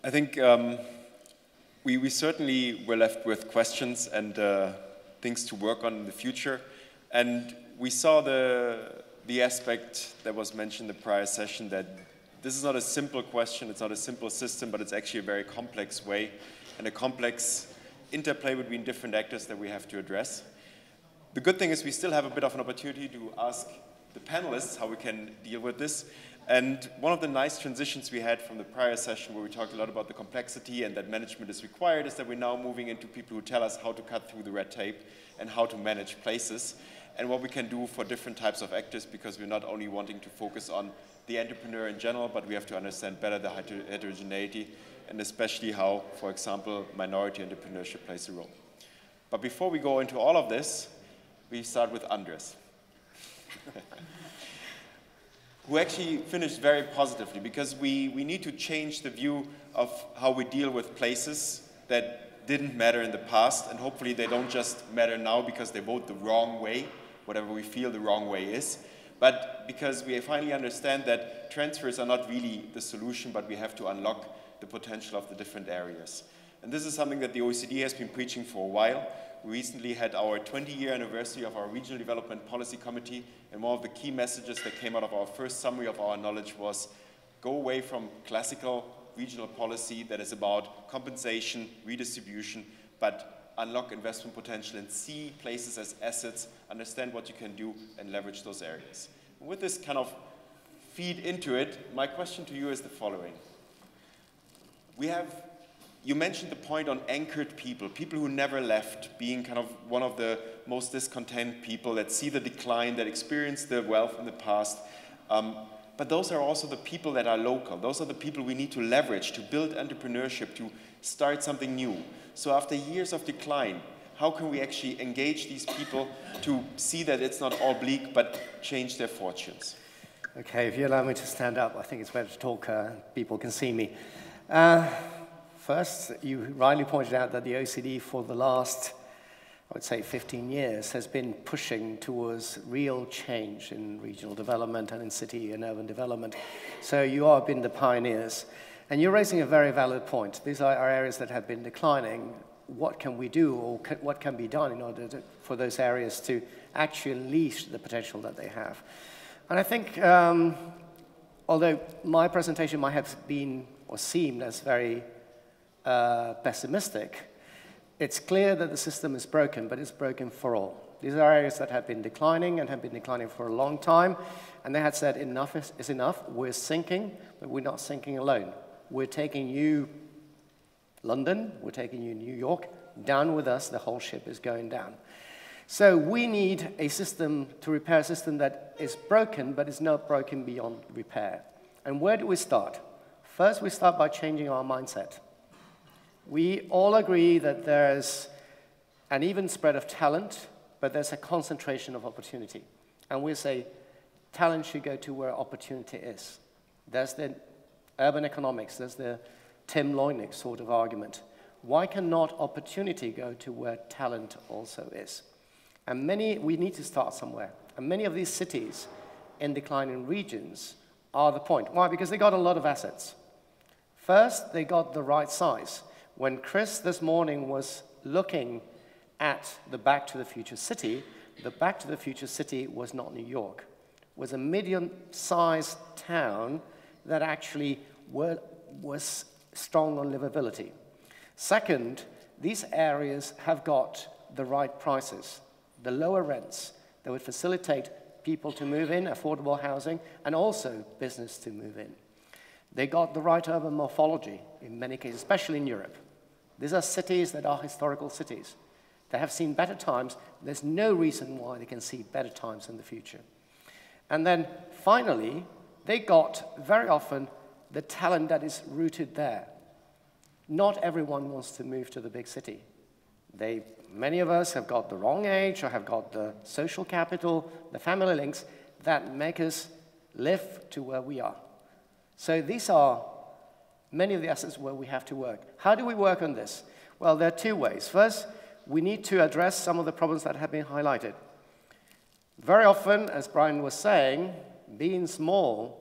I think we certainly were left with questions and things to work on in the future. And we saw the aspect that was mentioned in the prior session, that this is not a simple question, it's not a simple system, but it's actually a very complex way and a complex interplay between different actors that we have to address. The good thing is we still have a bit of an opportunity to ask the panelists how we can deal with this. And one of the nice transitions we had from the prior session, where we talked a lot about the complexity and that management is required, is that we're now moving into people who tell us how to cut through the red tape and how to manage places and what we can do for different types of actors, because we're not only wanting to focus on the entrepreneur in general, but we have to understand better the heterogeneity and especially how, for example, minority entrepreneurship plays a role. But before we go into all of this, we start with Andrés. Who actually finished very positively, because we need to change the view of how we deal with places that didn't matter in the past, and hopefully they don't just matter now because they vote the wrong way, whatever we feel the wrong way is, but because we finally understand that transfers are not really the solution, but we have to unlock the potential of the different areas. And this is something that the OECD has been preaching for a while. We recently had our 20-year anniversary of our Regional Development Policy Committee, and one of the key messages that came out of our first summary of our knowledge was go away from classical regional policy that is about compensation, redistribution, but unlock investment potential and see places as assets, understand what you can do, and leverage those areas. And with this kind of feed into it, my question to you is the following. You mentioned the point on anchored people, people who never left, being kind of one of the most discontent people that see the decline, that experience the wealth in the past. But those are also the people that are local. Those are the people we need to leverage to build entrepreneurship, to start something new. So after years of decline, how can we actually engage these people to see that it's not all bleak, but change their fortunes? Okay, if you allow me to stand up, I think it's better to talk, people can see me. First, you rightly pointed out that the OECD for the last, I would say, 15 years has been pushing towards real change in regional development and in city and urban development. So you have been the pioneers. And you're raising a very valid point. These are areas that have been declining. What can we do, or what can be done in order for those areas to actually unleash the potential that they have? And I think, although my presentation might have been or seemed as very pessimistic, it's clear that the system is broken, but it's broken for all. These are areas that have been declining and have been declining for a long time, and they had said enough is enough, we're sinking, but we're not sinking alone. We're taking you, London, we're taking you, New York, down with us, the whole ship is going down. So we need a system to repair a system that is broken, but is not broken beyond repair. And where do we start? First, we start by changing our mindset. We all agree that there's an even spread of talent, but there's a concentration of opportunity. And we say talent should go to where opportunity is. There's the urban economics, there's the Tim Loynick sort of argument. Why cannot opportunity go to where talent also is? And we need to start somewhere. And many of these cities in declining regions are the point. Why? Because they got a lot of assets. First, they got the right size. When Chris this morning was looking at the Back to the Future city, the Back to the Future city was not New York. It was a medium-sized town that actually was strong on livability. Second, these areas have got the right prices, the lower rents that would facilitate people to move in, affordable housing, and also business to move in. They got the right urban morphology in many cases, especially in Europe. These are cities that are historical cities. They have seen better times. There's no reason why they can see better times in the future. And then finally, they got very often the talent that is rooted there. Not everyone wants to move to the big city. Many of us have got the wrong age or have got the social capital, the family links that make us live to where we are. So these are many of the assets where we have to work. How do we work on this? Well, there are two ways. First, we need to address some of the problems that have been highlighted. Very often, as Brian was saying, being small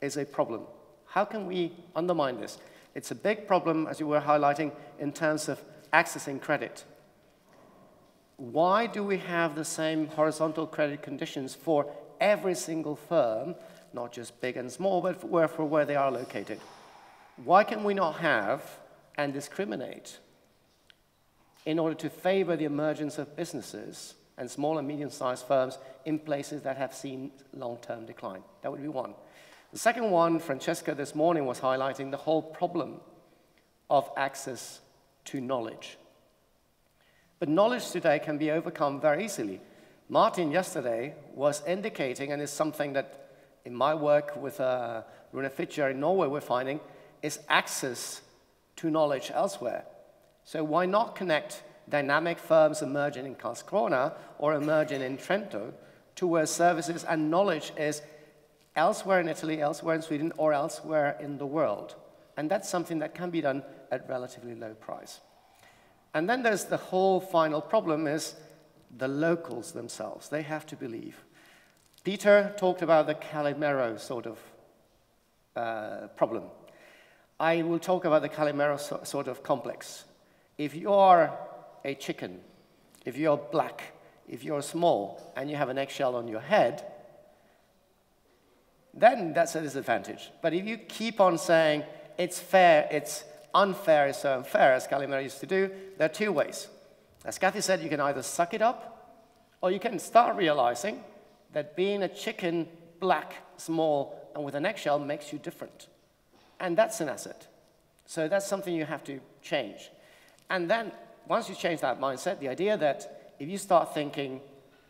is a problem. How can we undermine this? It's a big problem, as you were highlighting, in terms of accessing credit. Why do we have the same horizontal credit conditions for every single firm, not just big and small, but for where they are located? Why can we not have and discriminate in order to favor the emergence of businesses and small and medium-sized firms in places that have seen long-term decline? That would be one. The second one, Francesca this morning was highlighting the whole problem of access to knowledge. But knowledge today can be overcome very easily. Martin yesterday was indicating, and it's something that in my work with Rune Fitcher in Norway we're finding, is access to knowledge elsewhere. So why not connect dynamic firms emerging in Karlskrona or emerging in Trento to where services and knowledge is elsewhere in Italy, elsewhere in Sweden, or elsewhere in the world? And that's something that can be done at relatively low price. And then there's the whole final problem is the locals themselves. They have to believe. Peter talked about the Calimero sort of problem. I will talk about the Calimero sort of complex. If you are a chicken, if you're black, if you're small, and you have an eggshell on your head, then that's a disadvantage. But if you keep on saying, it's fair, it's unfair, it's so unfair, as Calimero used to do, there are two ways. As Cathy said, you can either suck it up, or you can start realizing that being a chicken, black, small, and with an eggshell makes you different. And that's an asset. So that's something you have to change. And then, once you change that mindset, the idea that if you start thinking,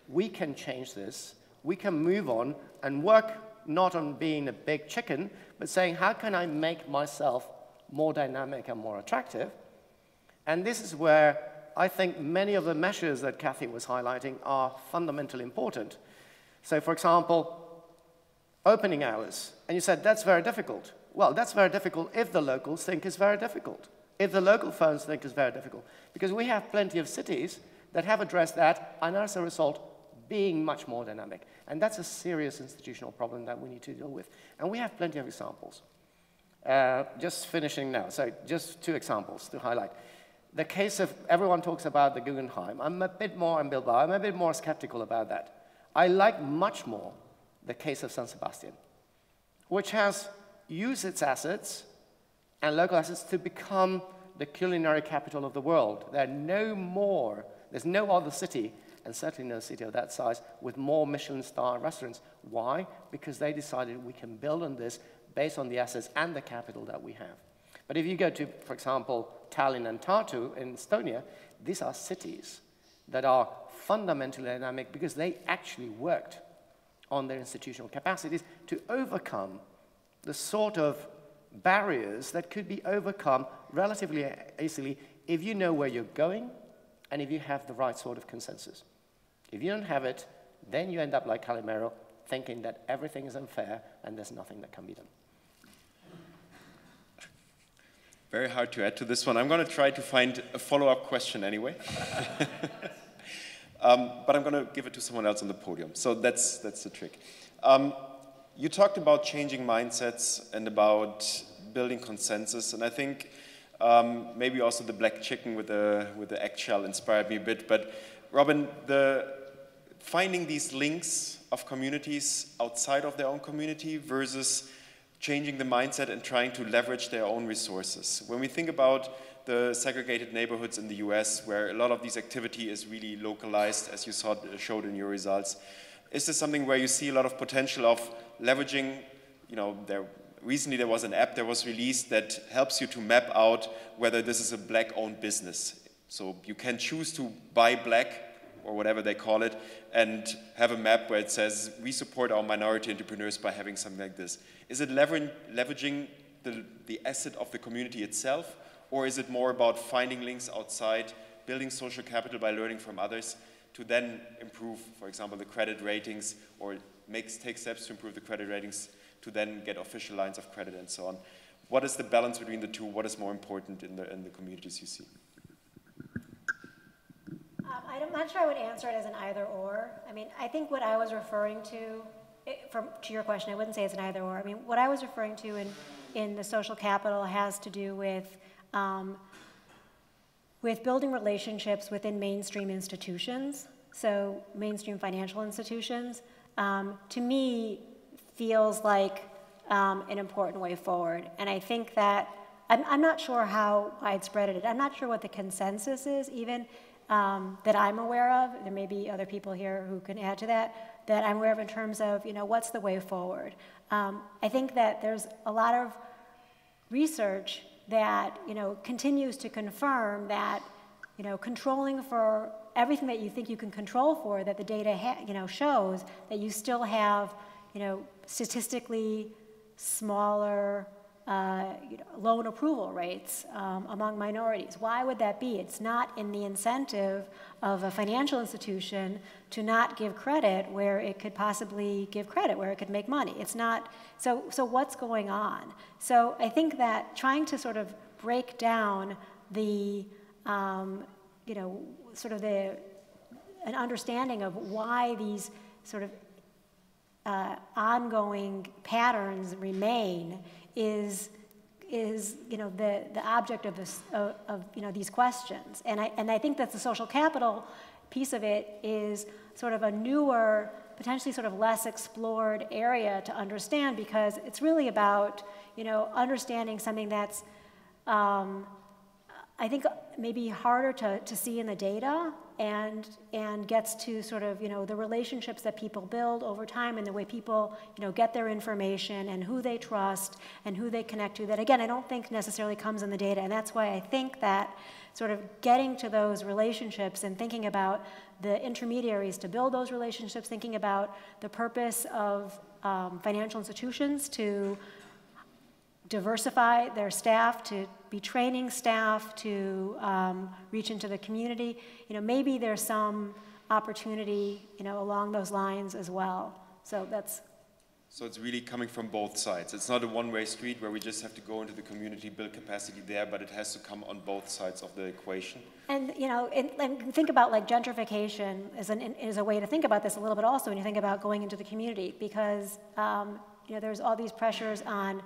we can change this, we can move on and work not on being a big chicken, but saying, how can I make myself more dynamic and more attractive? And this is where I think many of the measures that Cathy was highlighting are fundamentally important. So, for example, opening hours. And you said, that's very difficult. Well, that's very difficult if the locals think it's very difficult. If the local firms think it's very difficult. Because we have plenty of cities that have addressed that, and as a result, being much more dynamic. And that's a serious institutional problem that we need to deal with. And we have plenty of examples. Just finishing now. So just two examples to highlight. The case of, everyone talks about the Guggenheim. I'm a bit more, in Bilbao, I'm a bit more skeptical about that. I like much more the case of San Sebastian, which has used its assets and local assets to become the culinary capital of the world. There's no other city, and certainly no city of that size, with more Michelin-star restaurants. Why? Because they decided we can build on this based on the assets and the capital that we have. But if you go to, for example, Tallinn and Tartu in Estonia, these are cities that are fundamentally dynamic because they actually worked on their institutional capacities to overcome the sort of barriers that could be overcome relatively easily if you know where you're going and if you have the right sort of consensus. If you don't have it, then you end up like Calimero, thinking that everything is unfair and there's nothing that can be done. Very hard to add to this one. I'm going to try to find a follow-up question anyway. But I'm going to give it to someone else on the podium. So that's the trick. You talked about changing mindsets and about building consensus, and I think maybe also the black chicken with the eggshell inspired me a bit. But Robin, finding these links of communities outside of their own community versus changing the mindset and trying to leverage their own resources. When we think about the segregated neighborhoods in the US, where a lot of this activity is really localized, as you showed in your results, is this something where you see a lot of potential of leveraging, recently there was an app that was released that helps you to map out whether this is a black-owned business. So you can choose to buy black, or whatever they call it, and have a map where it says, we support our minority entrepreneurs by having something like this. Is it leveraging the asset of the community itself, or is it more about finding links outside, building social capital by learning from others, to then improve, for example, the credit ratings, or take steps to improve the credit ratings, to then get official lines of credit and so on? What is the balance between the two? What is more important in the communities you see? I'm not sure I would answer it as an either or. I mean, I think what I was referring to, to your question, I wouldn't say it's an either or. I mean, what I was referring to in the social capital has to do with building relationships within mainstream institutions, so mainstream financial institutions, to me feels like an important way forward. And I think that, I'm not sure how widespread it is. I'm not sure what the consensus is even that I'm aware of. There may be other people here who can add to that I'm aware of in terms of, what's the way forward. I think that there's a lot of research that, continues to confirm that, controlling for everything that you think you can control for, that the data, shows that you still have, statistically smaller loan approval rates among minorities. Why would that be? It's not in the incentive of a financial institution to not give credit where it could possibly give credit, where it could make money. It's not, so what's going on? So I think that trying to sort of break down the, sort of an understanding of why these sort of ongoing patterns remain is the object of this of these questions, and I think that the social capital piece of it is sort of a newer, potentially sort of less explored area to understand, because it's really about understanding something that's I think maybe harder to see in the data, and gets to sort of the relationships that people build over time, and the way people get their information, and who they trust and who they connect to, that again I don't think necessarily comes in the data. And that's why I think that sort of getting to those relationships and thinking about the intermediaries to build those relationships, thinking about the purpose of financial institutions to diversify their staff, to be training staff, to reach into the community. Maybe there's some opportunity, along those lines as well. So that's. So it's really coming from both sides. It's not a one-way street where we just have to go into the community, build capacity there, but it has to come on both sides of the equation. And and think about like gentrification as a way to think about this a little bit also when you think about going into the community, because there's all these pressures on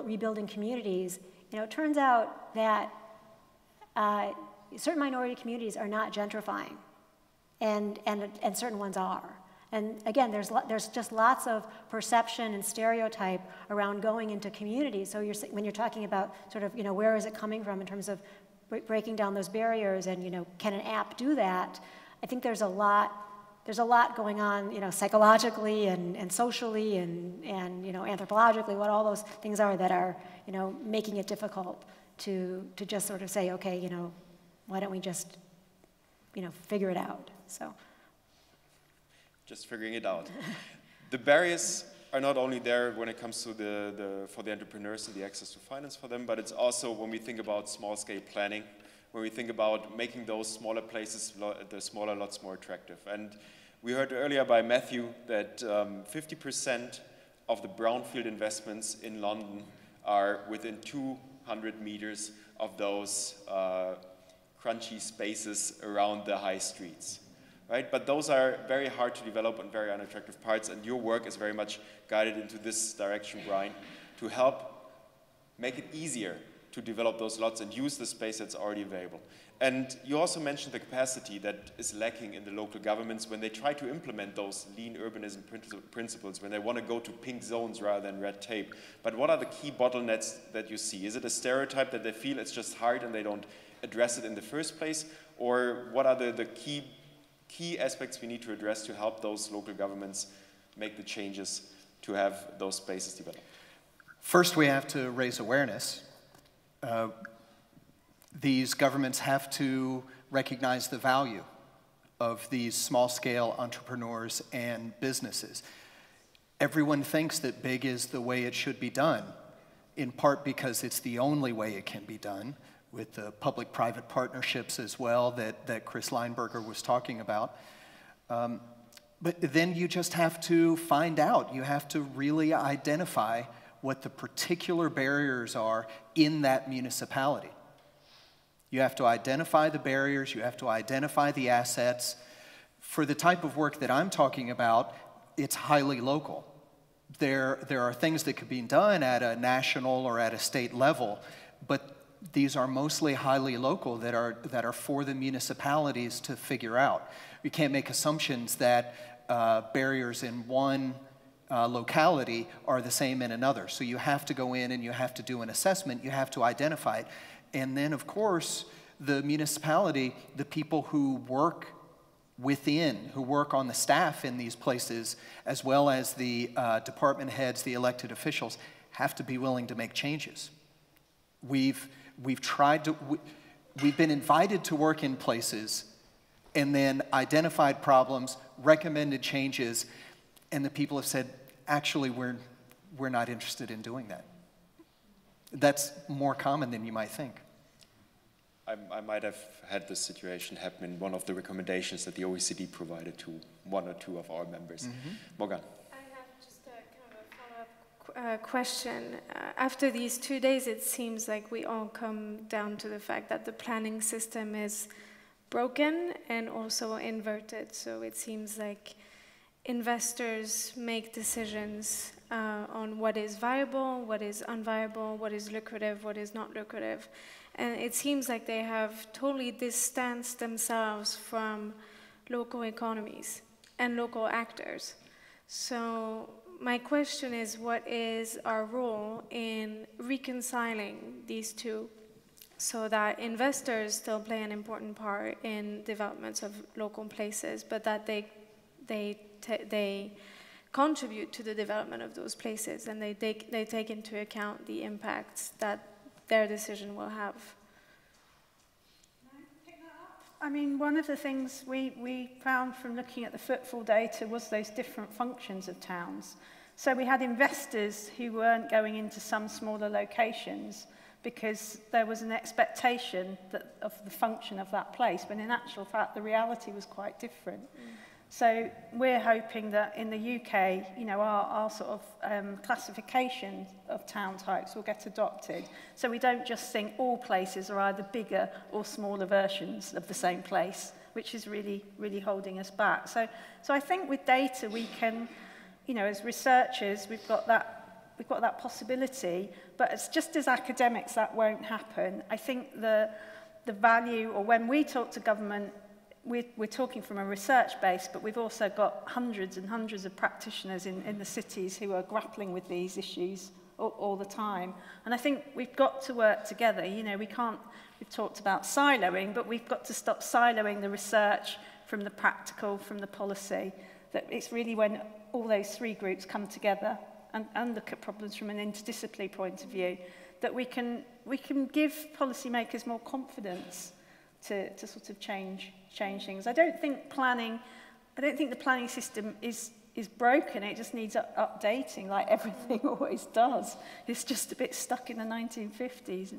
rebuilding communities. It turns out that certain minority communities are not gentrifying, and certain ones are. And again, there's just lots of perception and stereotype around going into communities. So when you're talking about sort of where is it coming from in terms of breaking down those barriers, and can an app do that? I think there's a lot going on, psychologically and socially and anthropologically, what all those things are that are, making it difficult to just sort of say, okay, why don't we just, figure it out? So. Just figuring it out. The barriers are not only there when it comes to for the entrepreneurs and the access to finance for them, but it's also when we think about small-scale planning, when we think about making those smaller places, the smaller lots, more attractive. And we heard earlier by Matthew that 50% of the brownfield investments in London are within 200 meters of those crunchy spaces around the high streets, right? But those are very hard to develop and very unattractive parts, and your work is very much guided into this direction, Brian, to help make it easier to develop those lots and use the space that's already available. And you also mentioned the capacity that is lacking in the local governments when they try to implement those lean urbanism principles, when they want to go to pink zones rather than red tape. But what are the key bottlenecks that you see? Is it a stereotype that they feel it's just hard and they don't address it in the first place? Or what are the key aspects we need to address to help those local governments make the changes to have those spaces developed? First, we have to raise awareness. These governments have to recognize the value of these small-scale entrepreneurs and businesses. Everyone thinks that big is the way it should be done, in part because it's the only way it can be done, with the public-private partnerships as well that Chris Leinberger was talking about. But then you just have to find out. You have to really identify what the particular barriers are in that municipality. You have to identify the barriers, you have to identify the assets. For the type of work that I'm talking about, it's highly local. there are things that could be done at a national or at a state level, but these are mostly highly local that are for the municipalities to figure out. You can't make assumptions that barriers in one locality are the same in another. So you have to go in and you have to do an assessment, you have to identify it. And then, of course, the municipality, the people who work within, who work on the staff in these places, as well as the department heads, the elected officials, have to be willing to make changes. We've been invited to work in places and then identified problems, recommended changes, and the people have said, actually, we're not interested in doing that. That's more common than you might think. I might have had this situation happen in one of the recommendations that the OECD provided to one or two of our members. Mm-hmm. Morgane. I have just a kind of a follow-up question. After these 2 days, it seems like we all come down to the fact that the planning system is broken and also inverted. So it seems like investors make decisions on what is viable, what is unviable, what is lucrative, what is not lucrative. And it seems like they have totally distanced themselves from local economies and local actors. So my question is, what is our role in reconciling these two so that investors still play an important part in developments of local places, but that they contribute to the development of those places and they take into account the impacts that their decision will have. I mean, one of the things we found from looking at the footfall data was those different functions of towns. So we had investors who weren't going into some smaller locations because there was an expectation of the function of that place, when in actual fact the reality was quite different. So we're hoping that in the UK, you know, our sort of classification of town types will get adopted. So we don't just think all places are either bigger or smaller versions of the same place, which is really, really holding us back. So I think with data we can, you know, as researchers, we've got that possibility, but it's just as academics that won't happen. I think the value, or when we talk to government, we're talking from a research base, but we've also got hundreds and hundreds of practitioners in the cities who are grappling with these issues all the time. And I think we've got to work together. You know, we've talked about siloing, but we've got to stop siloing the research from the practical, from the policy. That it's really when all those three groups come together and look at problems from an interdisciplinary point of view, that we can give policymakers more confidence to sort of change things. I don't think the planning system is broken. It just needs updating, like everything always does. It's just a bit stuck in the 1950s.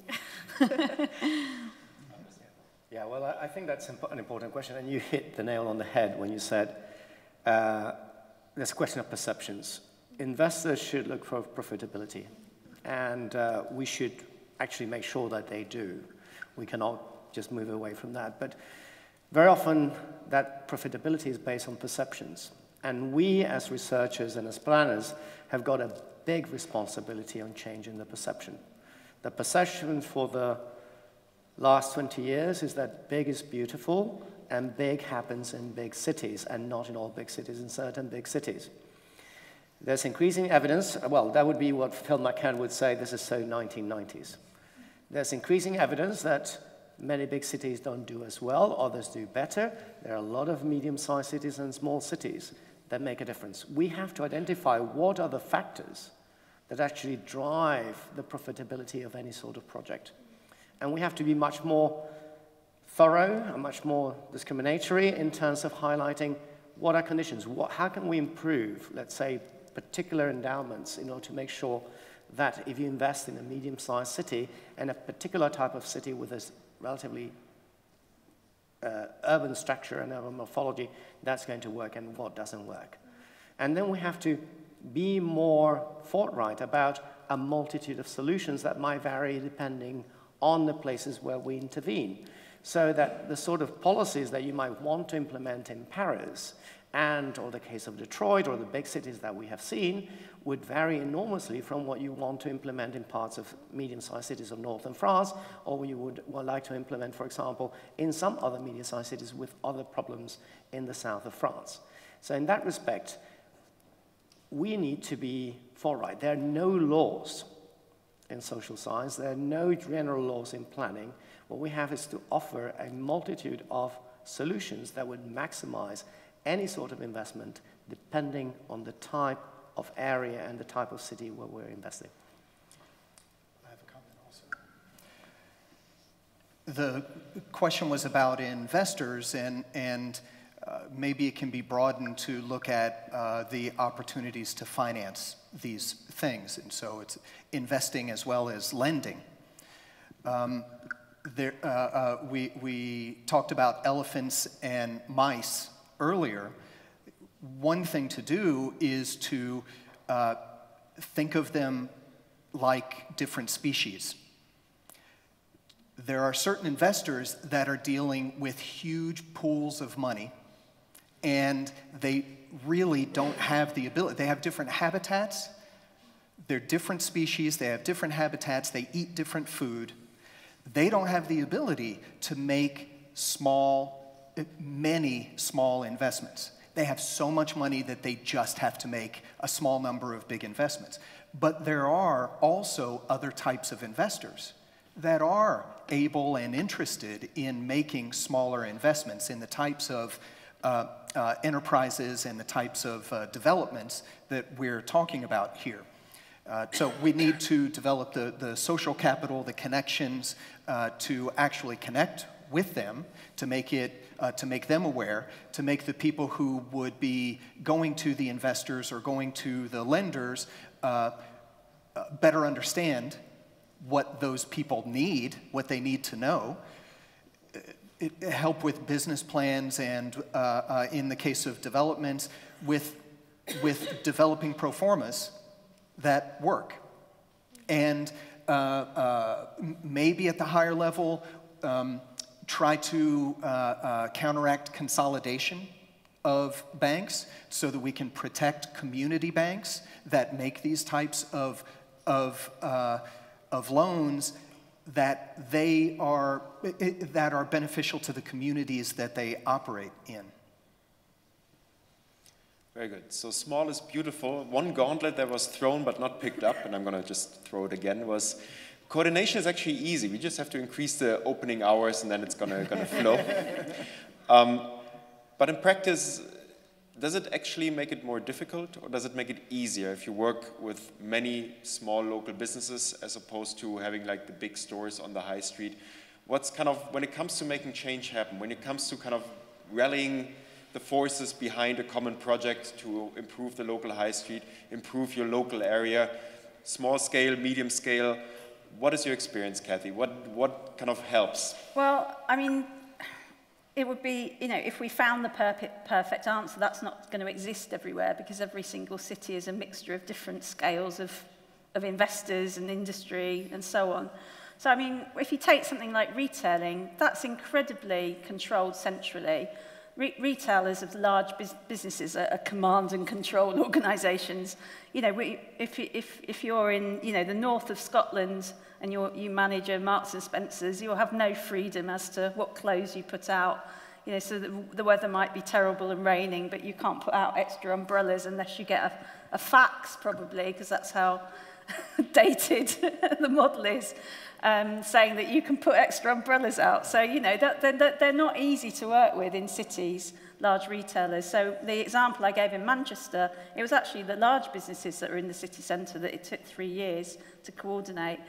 Yeah, well, I think that's an important question, and you hit the nail on the head when you said there's a question of perceptions. Investors should look for profitability, and we should actually make sure that they do. We cannot just move away from that. But very often, that profitability is based on perceptions. And we, as researchers and as planners, have got a big responsibility on changing the perception. The perception for the last 20 years is that big is beautiful, and big happens in big cities, and not in all big cities, in certain big cities. There's increasing evidence, well, that would be what Phil McCann would say, this is so 1990s. There's increasing evidence that many big cities don't do as well, others do better. There are a lot of medium-sized cities and small cities that make a difference. We have to identify what are the factors that actually drive the profitability of any sort of project. And we have to be much more thorough and much more discriminatory in terms of highlighting what are conditions, how can we improve, let's say, particular endowments in order to make sure that if you invest in a medium-sized city and a particular type of city with a relatively urban structure and urban morphology, that's going to work, and what doesn't work. And then we have to be more forthright about a multitude of solutions that might vary depending on the places where we intervene, so that the sort of policies that you might want to implement in Paris or the case of Detroit or the big cities that we have seen, would vary enormously from what you want to implement in parts of medium-sized cities of northern France, or what you would like to implement, for example, in some other medium-sized cities with other problems in the south of France. So in that respect, we need to be forthright. There are no laws in social science. There are no general laws in planning. What we have is to offer a multitude of solutions that would maximize any sort of investment depending on the type of area and the type of city where we're investing. I have a comment also. The question was about investors, and maybe it can be broadened to look at the opportunities to finance these things. And so it's investing as well as lending. We talked about elephants and mice earlier. One thing to do is to think of them like different species. There are certain investors that are dealing with huge pools of money, and they really don't have the ability. They have different habitats. They're different species. They have different habitats. They eat different food. They don't have the ability to make many small investments. They have so much money that they just have to make a small number of big investments. But there are also other types of investors that are able and interested in making smaller investments in the types of enterprises and the types of developments that we're talking about here. So we need to develop the social capital, the connections to actually connect with them, to make them aware, to make the people who would be going to the investors or going to the lenders better understand what those people need, what they need to know. Help with business plans, and in the case of developments, with developing pro formas that work. And maybe at the higher level, try to counteract consolidation of banks so that we can protect community banks that make these types of loans that are beneficial to the communities that they operate in. Very good. So small is beautiful. One gauntlet that was thrown but not picked up, and I'm going to just throw it again, was coordination is actually easy. We just have to increase the opening hours, and then it's going to flow. But in practice, does it actually make it more difficult, or does it make it easier if you work with many small local businesses as opposed to having like the big stores on the high street? What's kind of, when it comes to making change happen, when it comes to kind of rallying the forces behind a common project to improve the local high street, improve your local area, small scale, medium scale, what is your experience, Cathy? What kind of helps? Well, I mean, it would be, if we found the perfect answer, that's not going to exist everywhere, because every single city is a mixture of different scales of investors and industry and so on. So, I mean, if you take something like retailing, that's incredibly controlled centrally. Retailers of large businesses are command and control organisations. If you're in the north of Scotland and you manage a Marks and Spencer's, you'll have no freedom as to what clothes you put out. So the weather might be terrible and raining, but you can't put out extra umbrellas unless you get a fax, probably, because that's how dated the model is. Saying that you can put extra umbrellas out. So, they're not easy to work with in cities, large retailers. So the example I gave in Manchester, it was actually the large businesses that were in the city centre that it took 3 years to coordinate.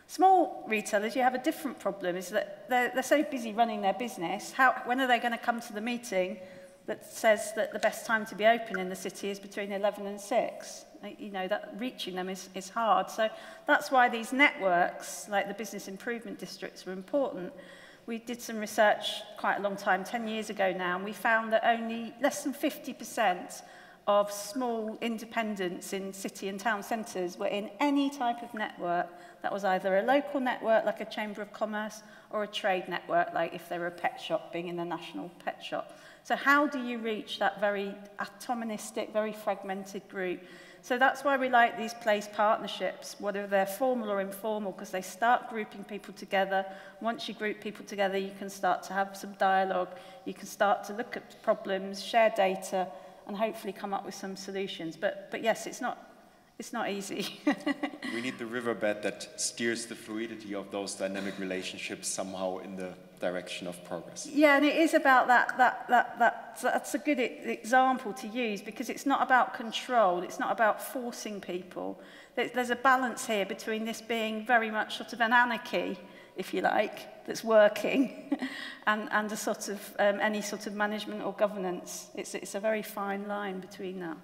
Small retailers, you have a different problem, is that they're so busy running their business. When are they going to come to the meeting that says that the best time to be open in the city is between 11 and 6? That reaching them is hard. So that's why these networks, like the business improvement districts, are important. We did some research quite a long time, 10 years ago now, and we found that only less than 50% of small independents in city and town centres were in any type of network that was either a local network, like a Chamber of Commerce, or a trade network, like if they were a pet shop, being in a national pet shop. So how do you reach that very atomistic, very fragmented group? So that's why we like these place partnerships, whether they're formal or informal, because they start grouping people together. Once you group people together, you can start to have some dialogue. You can start to look at problems, share data, and hopefully come up with some solutions. But yes, it's not easy. We need the riverbed that steers the fluidity of those dynamic relationships somehow in the direction of progress. Yeah, and it is about that's a good example to use, because it's not about control, it's not about forcing people. There's a balance here between this being very much sort of an anarchy, if you like, that's working, and a sort of any sort of management or governance. It's a very fine line between that.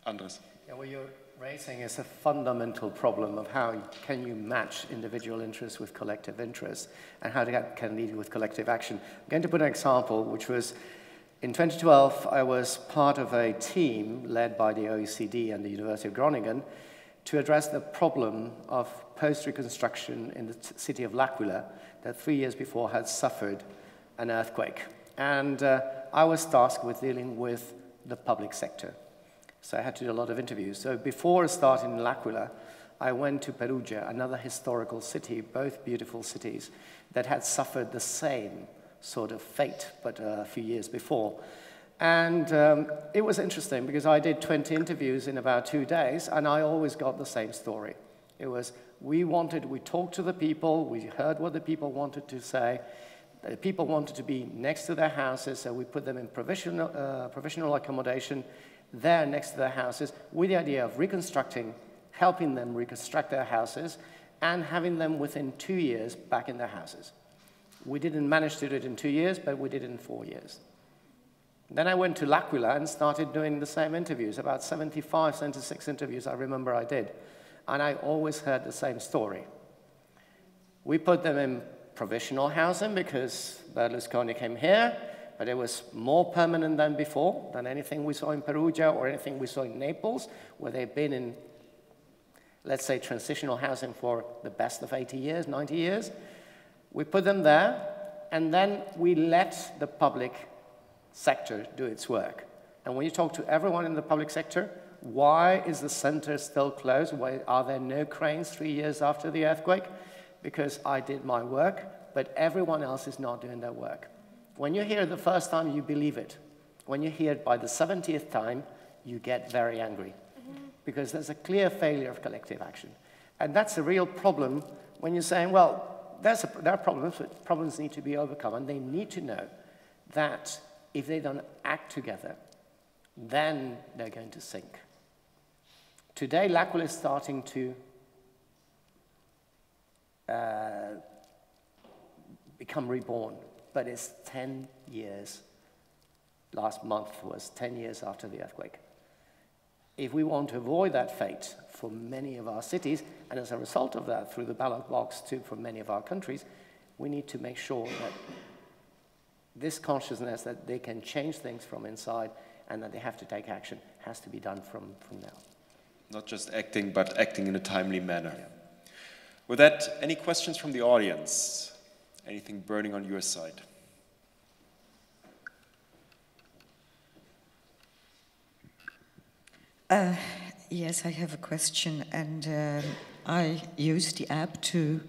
Andrés. Yeah, well, you're raising is a fundamental problem of how can you match individual interests with collective interests, and how that can lead with collective action. I'm going to put an example, which was in 2012, I was part of a team led by the OECD and the University of Groningen to address the problem of post-reconstruction in the city of L'Aquila that 3 years before had suffered an earthquake. And I was tasked with dealing with the public sector. So I had to do a lot of interviews. So before starting in L'Aquila, I went to Perugia, another historical city, both beautiful cities, that had suffered the same sort of fate, but a few years before. And it was interesting because I did 20 interviews in about 2 days, and I always got the same story. It was, we talked to the people, we heard what the people wanted to say. The people wanted to be next to their houses, so we put them in provisional accommodation there next to their houses with the idea of reconstructing, helping them reconstruct their houses, and having them within 2 years back in their houses. We didn't manage to do it in 2 years, but we did it in 4 years. Then I went to L'Aquila and started doing the same interviews, about 75, 76 interviews I remember I did. And I always heard the same story. We put them in provisional housing because Berlusconi came here, but it was more permanent than before, than anything we saw in Perugia or anything we saw in Naples, where they've been in, let's say, transitional housing for the best of 80 years, 90 years. We put them there, and then we let the public sector do its work. And when you talk to everyone in the public sector, why is the center still closed? Why are there no cranes 3 years after the earthquake? Because I did my work, but everyone else is not doing their work. When you hear it the first time, you believe it. When you hear it by the 70th time, you get very angry. Because there's a clear failure of collective action. And that's a real problem when you're saying, well, there are problems, but problems need to be overcome. And they need to know that if they don't act together, then they're going to sink. Today, L'Aquila is starting to become reborn, but it's 10 years. Last month was 10 years after the earthquake. If we want to avoid that fate for many of our cities, and as a result of that, through the ballot box too, for many of our countries, we need to make sure that this consciousness that they can change things from inside and that they have to take action has to be done from now. Not just acting, but acting in a timely manner. Yeah. With that, any questions from the audience? Anything burning on your side? Yes, I have a question, and I use the app to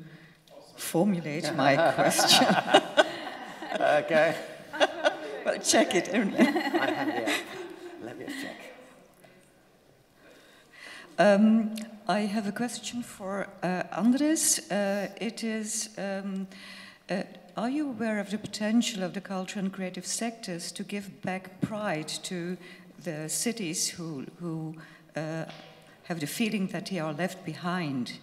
formulate my question. Okay. Well, check it only. I have the app. Let me check. I have a question for Andrés. It is, are you aware of the potential of the culture and creative sectors to give back pride to the cities who have the feeling that they are left behind?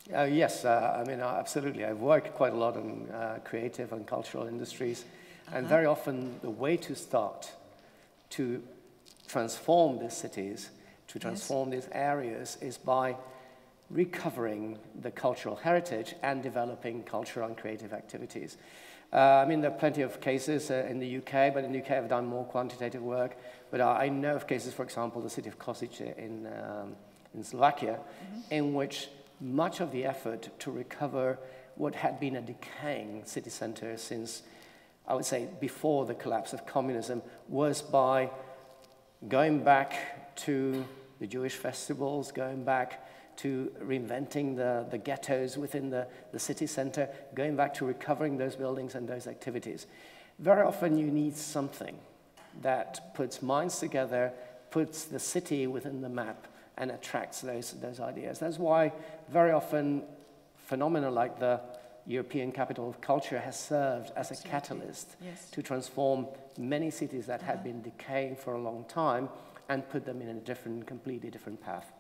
Yes, I mean, absolutely. I've worked quite a lot on creative and cultural industries, and very often the way to start to transform these cities, to transform these areas, is by recovering the cultural heritage and developing cultural and creative activities. I mean, there are plenty of cases in the UK, but in the UK I've done more quantitative work. But I know of cases, for example, the city of Kosice in Slovakia, in which much of the effort to recover what had been a decaying city center since, I would say, before the collapse of communism, was by going back to the Jewish festivals, going back to reinventing the ghettos within the city center, going back to recovering those buildings and those activities. Very often you need something that puts minds together, puts the city within the map, and attracts those ideas. That's why very often phenomena like the European Capital of Culture has served as a catalyst to transform many cities that had been decaying for a long time and put them in a completely different path.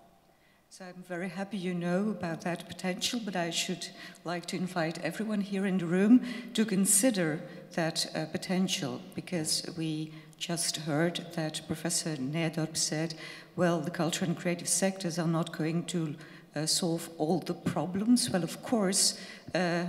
So I'm very happy you know about that potential, but I should like to invite everyone here in the room to consider that potential, because we just heard that Professor Nerdorp said, well, the cultural and creative sectors are not going to solve all the problems. Well, of course, the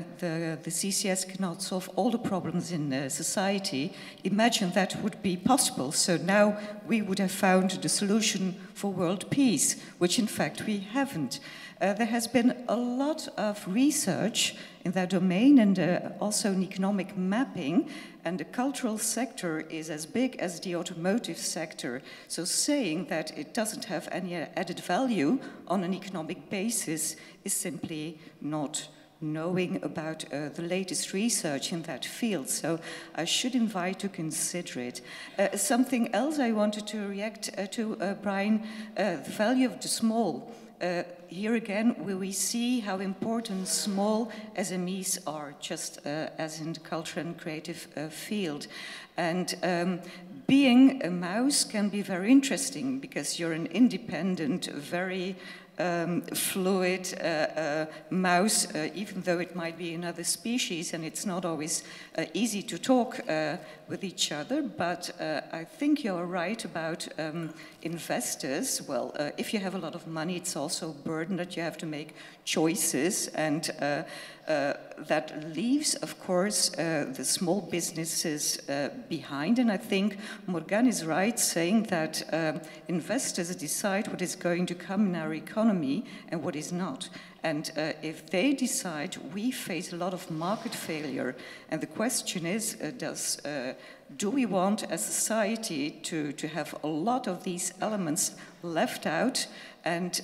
CCS cannot solve all the problems in society. Imagine that would be possible. So now we would have found the solution for world peace, which in fact we haven't. There has been a lot of research in that domain and also in economic mapping, and the cultural sector is as big as the automotive sector. So saying that it doesn't have any added value on an economic basis is simply not knowing about the latest research in that field. So I should invite to consider it. Something else I wanted to react to, Brian, the value of the small. Here again, we see how important small SMEs are, just as in the cultural and creative field. And being a mouse can be very interesting because you're an independent, very fluid mouse, even though it might be another species, and it's not always easy to talk with each other. But I think you're right about investors. Well, if you have a lot of money, it's also a burden that you have to make choices, and that leaves, of course, the small businesses behind. And I think Morgane is right saying that investors decide what is going to come in our economy and what is not. And if they decide, we face a lot of market failure. And the question is, do we want as society to have a lot of these elements left out, and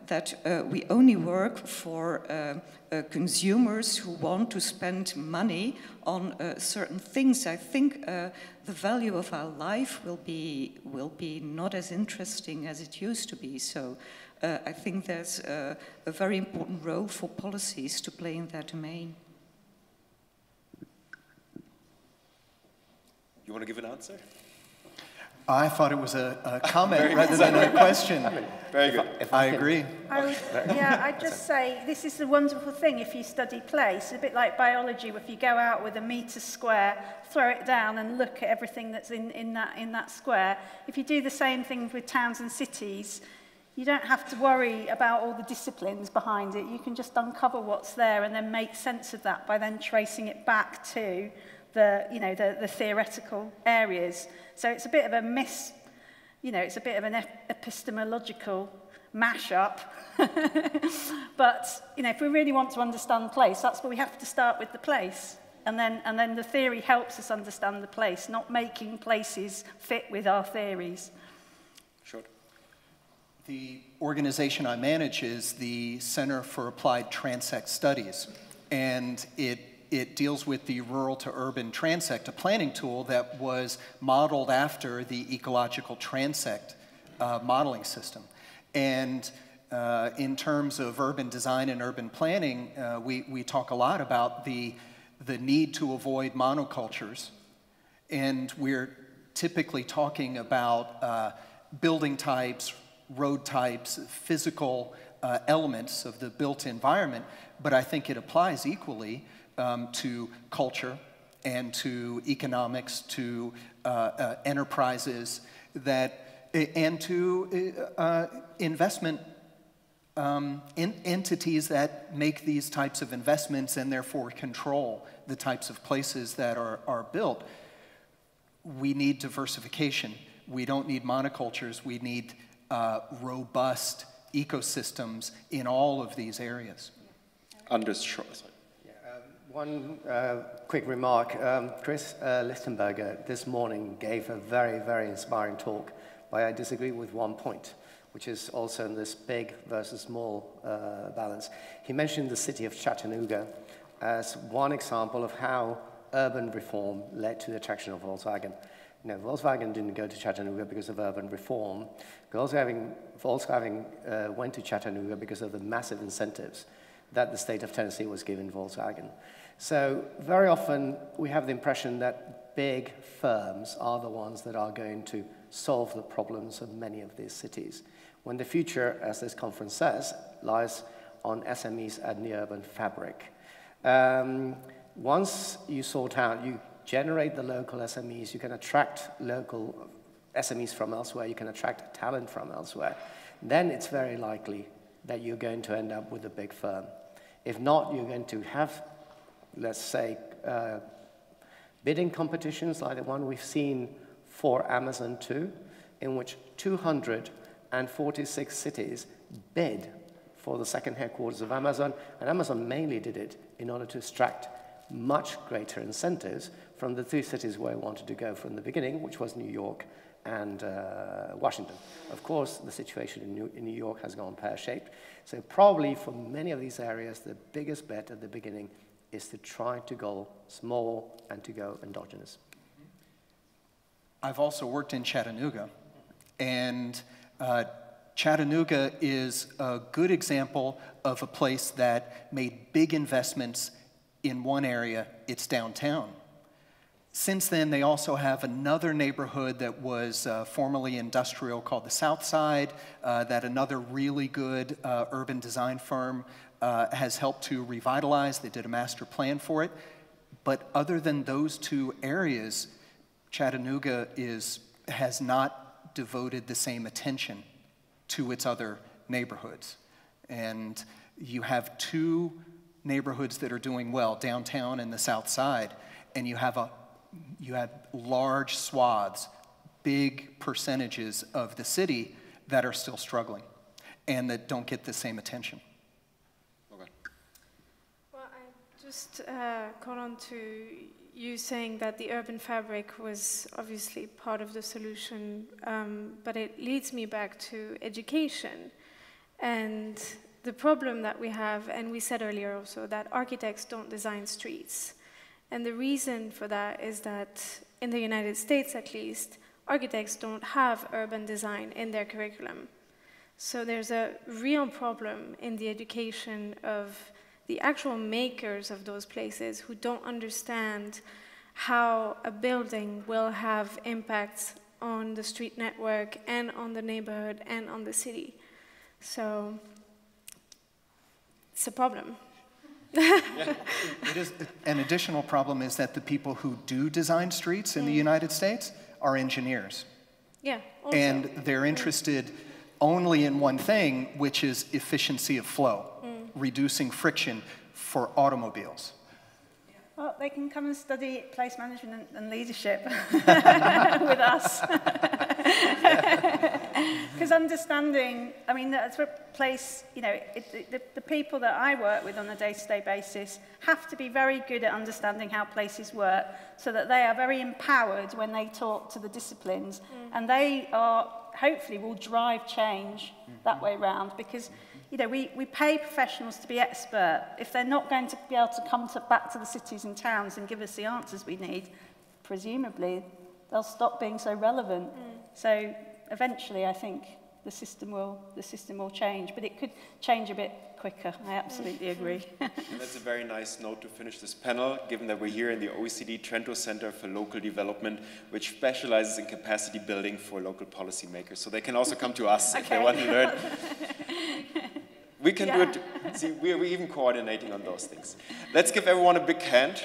that we only work for consumers who want to spend money on certain things? I think the value of our life will be not as interesting as it used to be. So I think there's a very important role for policies to play in that domain. You want to give an answer? I thought it was a comment rather than a question. Very good. If I agree. I'd just say this is the wonderful thing if you study place. It's a bit like biology. If you go out with a metre square, throw it down and look at everything that's in that square. If you do the same thing with towns and cities, you don't have to worry about all the disciplines behind it. You can just uncover what's there and then make sense of that by then tracing it back to the theoretical areas. So it's a bit of a it's a bit of an epistemological mashup. But if we really want to understand place, that's where we have to start with the place. And then the theory helps us understand the place, not making places fit with our theories. Sure. The organization I manage is the Center for Applied Transect Studies, and it deals with the rural to urban transect, a planning tool that was modeled after the ecological transect modeling system. And in terms of urban design and urban planning, we talk a lot about the need to avoid monocultures. And we're typically talking about building types, road types, physical elements of the built environment, but I think it applies equally to culture and to economics, to enterprises, and to investment entities that make these types of investments and therefore control the types of places that are built. We need diversification. We don't need monocultures. We need robust ecosystems in all of these areas. Andrés, sorry. One quick remark. Chris Lichtenberger this morning gave a very, very inspiring talk, but I disagree with one point, which is also in this big versus small balance. He mentioned the city of Chattanooga as one example of how urban reform led to the attraction of Volkswagen. You know, Volkswagen didn't go to Chattanooga because of urban reform. Volkswagen went to Chattanooga because of the massive incentives that the state of Tennessee was giving Volkswagen. So very often we have the impression that big firms are the ones that are going to solve the problems of many of these cities, when the future, as this conference says, lies on SMEs and the urban fabric. Once you sort out, you generate the local SMEs, you can attract local SMEs from elsewhere, you can attract talent from elsewhere, then it's very likely that you're going to end up with a big firm. If not, you're going to have, let's say, bidding competitions like the one we've seen for Amazon too, in which 246 cities bid for the second headquarters of Amazon, and Amazon mainly did it in order to extract much greater incentives from the 3 cities where it wanted to go from the beginning, which was New York and Washington. Of course, the situation in New York has gone pear-shaped. So probably for many of these areas, the biggest bet at the beginning is to try to go small and to go endogenous. I've also worked in Chattanooga, and Chattanooga is a good example of a place that made big investments in one area, its downtown. Since then, they also have another neighborhood that was formerly industrial called the South Side, that another really good urban design firm has helped to revitalize. They did a master plan for it. But other than those 2 areas, Chattanooga has not devoted the same attention to its other neighborhoods. And you have 2 neighborhoods that are doing well, downtown and the South Side, and you have large swaths, big percentages of the city that are still struggling and that don't get the same attention. Okay. Well, I just caught on to you saying that the urban fabric was obviously part of the solution, but it leads me back to education and the problem that we have, and we said earlier also, that architects don't design streets. And the reason for that is that in the United States, at least, architects don't have urban design in their curriculum. So there's a real problem in the education of the actual makers of those places who don't understand how a building will have impacts on the street network and on the neighborhood and on the city. So it's a problem. It is. An additional problem is that the people who do design streets in the United States are engineers. Yeah, also. And they're interested only in one thing, which is efficiency of flow, reducing friction for automobiles. Well, they can come and study place management and leadership with us. Because understanding, I mean, that's a place, you know, the people that I work with on a day-to-day basis have to be very good at understanding how places work so that they are very empowered when they talk to the disciplines. And they are, hopefully, will drive change that way around because, you know, we pay professionals to be expert. If they're not going to be able to come back to the cities and towns and give us the answers we need, presumably, they'll stop being so relevant. So eventually, I think the system will change, but it could change a bit quicker. I absolutely agree. And that's a very nice note to finish this panel, given that we're here in the OECD Trento Center for Local Development, which specializes in capacity building for local policymakers. So they can also come to us if they want to learn. We can do it. See, we're even coordinating on those things. Let's give everyone a big hand.